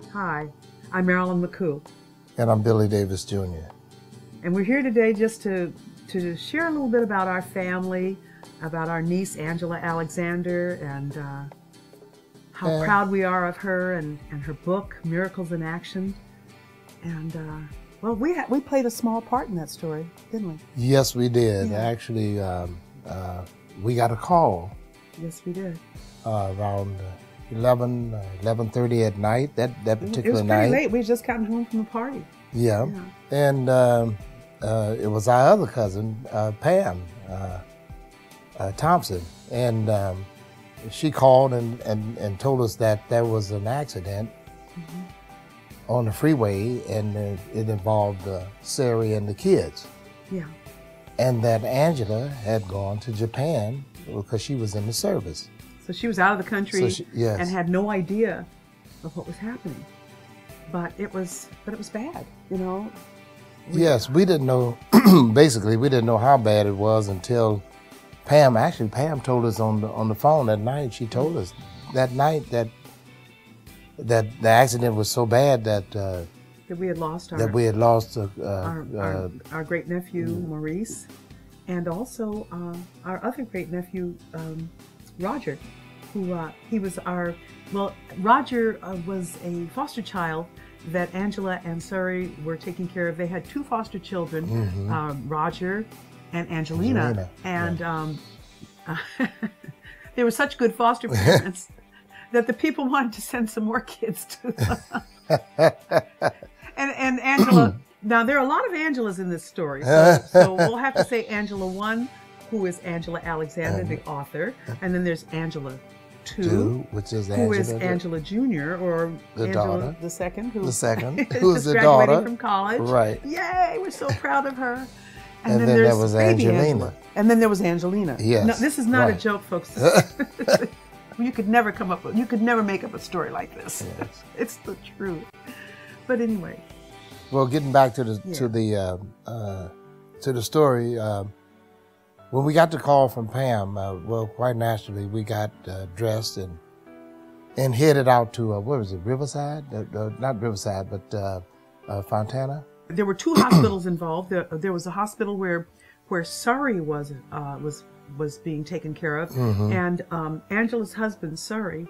Hi, I'm Marilyn McCoo. And I'm Billy Davis Jr. And we're here today just to share a little bit about our family, about our niece Angela Alexander, and how proud we are of her and her book, Miracles in Action. And well, we played a small part in that story, didn't we? Yes, we did. Yeah. Actually, we got a call. Yes, we did. Around 11:30 at night. That particular night. It was pretty late. We had just gotten home from the party. Yeah. And it was our other cousin, Pam Thompson, and she called and told us that there was an accident on the freeway, and it involved Sari and the kids. Yeah. And that Angela had gone to Japan because she was in the service. So she was out of the country yes. and had no idea of what was happening. But it was bad, you know. Yes, we didn't know. Basically, we didn't know how bad it was until Pam told us on the phone that night. She told us that night that the accident was so bad that we had lost our great nephew Maurice, and also our other great nephew Roger, who Roger was a foster child that Angela and Sari were taking care of. They had two foster children, Roger and Angelina. And they were such good foster parents that the people wanted to send some more kids to them. and Angela, now there are a lot of Angelas in this story, so we'll have to say Angela 1, who is Angela Alexander, the author, and then there's Angela 2, which is who is Angela Jr., or the Angela daughter. the second, who's the graduating daughter from college. Right. Yay, we're so proud of her. And then there was Angelina. Angela. And then there was Angelina. Yes. No, this is not a joke, folks. You could never make up a story like this. Yes. It's the truth. But anyway. Well, getting back to the story, when we got the call from Pam, well, quite naturally, we got dressed and headed out to what was it, Riverside? Not Riverside, but Fontana. There were two hospitals involved. There was a hospital where Sari was being taken care of, and Angela's husband, Sari,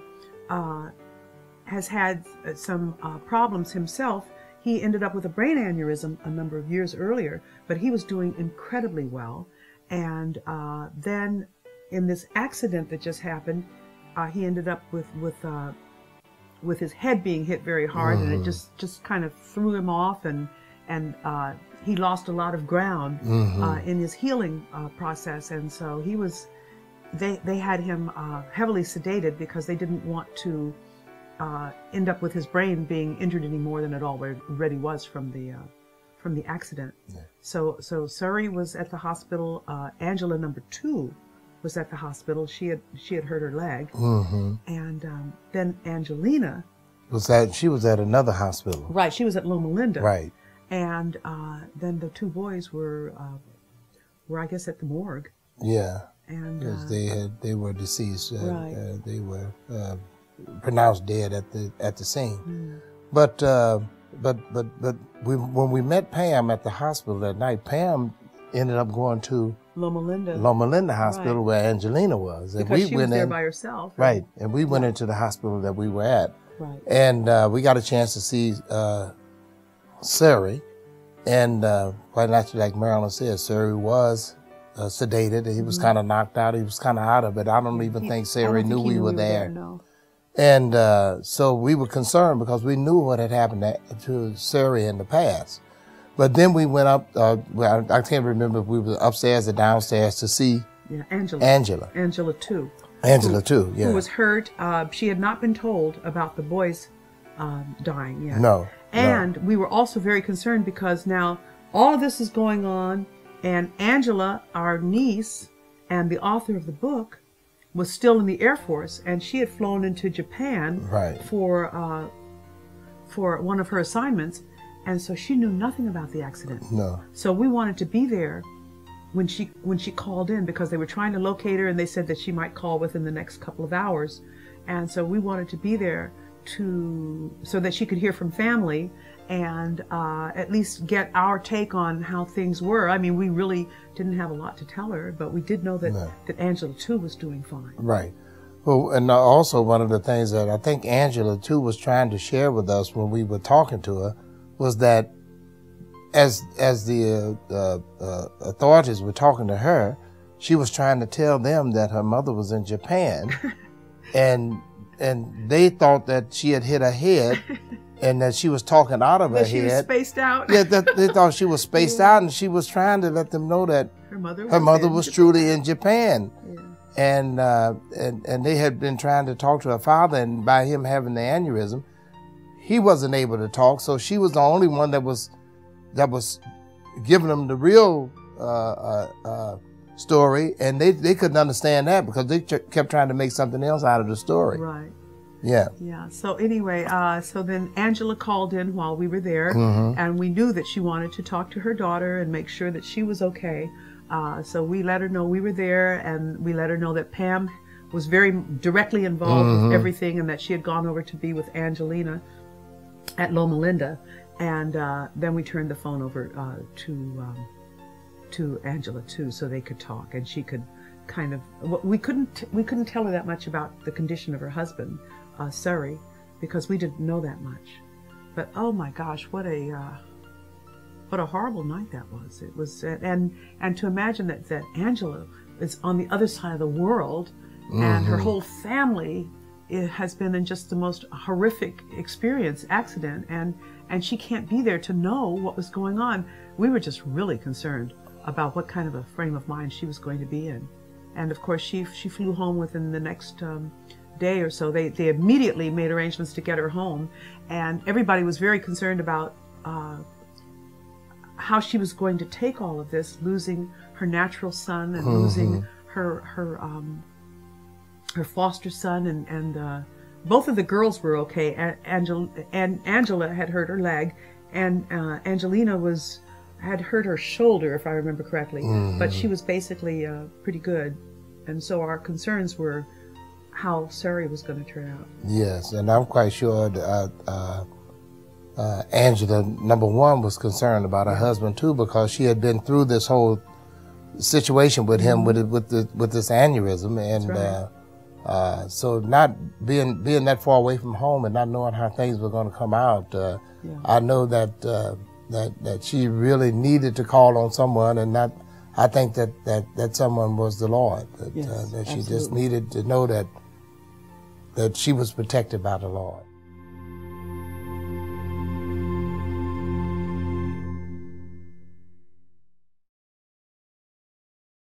has had some problems himself. He ended up with a brain aneurysm a number of years earlier, but he was doing incredibly well. And then in this accident that just happened, he ended up with his head being hit very hard, and it just kind of threw him off, and he lost a lot of ground in his healing process. And so they had him heavily sedated because they didn't want to end up with his brain being injured any more than it already was from the accident. Yeah. So Sari was at the hospital. Angela number 2 was at the hospital. She had hurt her leg, and then Angelina she was at another hospital. Right, she was at Loma Linda. Right. And then the two boys were I guess at the morgue. Yeah. And because they were deceased. Right. They were pronounced dead at the scene. But when we met Pam at the hospital that night, Pam ended up going to Loma Linda Hospital, where Angelina was, and because she was there by herself. Right, and we went into the hospital that we were at. Right. And we got a chance to see Sari, and quite naturally, like Marilyn said, Sari was sedated. He was kind of knocked out. He was kind of out of it. I don't even think Sari knew we were there. No. And so we were concerned because we knew what had happened to Sari in the past. But then we went up, I can't remember if we were upstairs or downstairs to see Angela. Angela 2. Angela 2, yeah. Who was hurt. She had not been told about the boys dying yet. No. And we were also very concerned because now all of this is going on, and Angela, our niece and the author of the book, was still in the Air Force, and she had flown into Japan for one of her assignments, and so she knew nothing about the accident. No. So we wanted to be there when she called in, because they were trying to locate her, and they said that she might call within the next couple of hours, and so we wanted to be there so that she could hear from family and at least get our take on how things were. I mean, we really didn't have a lot to tell her, but we did know that, that Angela, too, was doing fine. Right. Well, and also one of the things that I think Angela, too, was trying to share with us when we were talking to her was that as the authorities were talking to her, she was trying to tell them that her mother was in Japan, and they thought that she had hit her head, and that she was talking out of her head. She was spaced out. Yeah, they thought she was spaced out, and she was trying to let them know that her mother was truly in Japan. Yeah. And they had been trying to talk to her father, and by him having the aneurysm, he wasn't able to talk. So she was the only one that was giving them the real story, and they couldn't understand that because they kept trying to make something else out of the story. Right. Yeah. Yeah. So anyway, so then Angela called in while we were there, and we knew that she wanted to talk to her daughter and make sure that she was okay. So we let her know we were there, and we let her know that Pam was very directly involved with everything, and that she had gone over to be with Angelina at Loma Linda. And then we turned the phone over to Angela too, so they could talk, and she could kind of. We couldn't tell her that much about the condition of her husband, Surrey, because we didn't know that much. But oh my gosh, what a horrible night that was. It was, and to imagine that Angela is on the other side of the world, and her whole family has been in just the most horrific accident, and she can't be there to know what was going on. We were just really concerned about what kind of a frame of mind she was going to be in. And of course, she flew home within the next day or so. They immediately made arrangements to get her home, and everybody was very concerned about how she was going to take all of this, losing her natural son and losing her foster son, and both of the girls were okay. Angela had hurt her leg, and Angelina had hurt her shoulder, if I remember correctly. But she was basically pretty good, and so our concerns were how Surrey was going to turn out. Yes, and I'm quite sure Angela, number one, was concerned about her husband too, because she had been through this whole situation with him with this aneurysm, and so not being that far away from home and not knowing how things were going to come out, I know that she really needed to call on someone, and I think that someone was the Lord, that she just needed to know that she was protected by the Lord.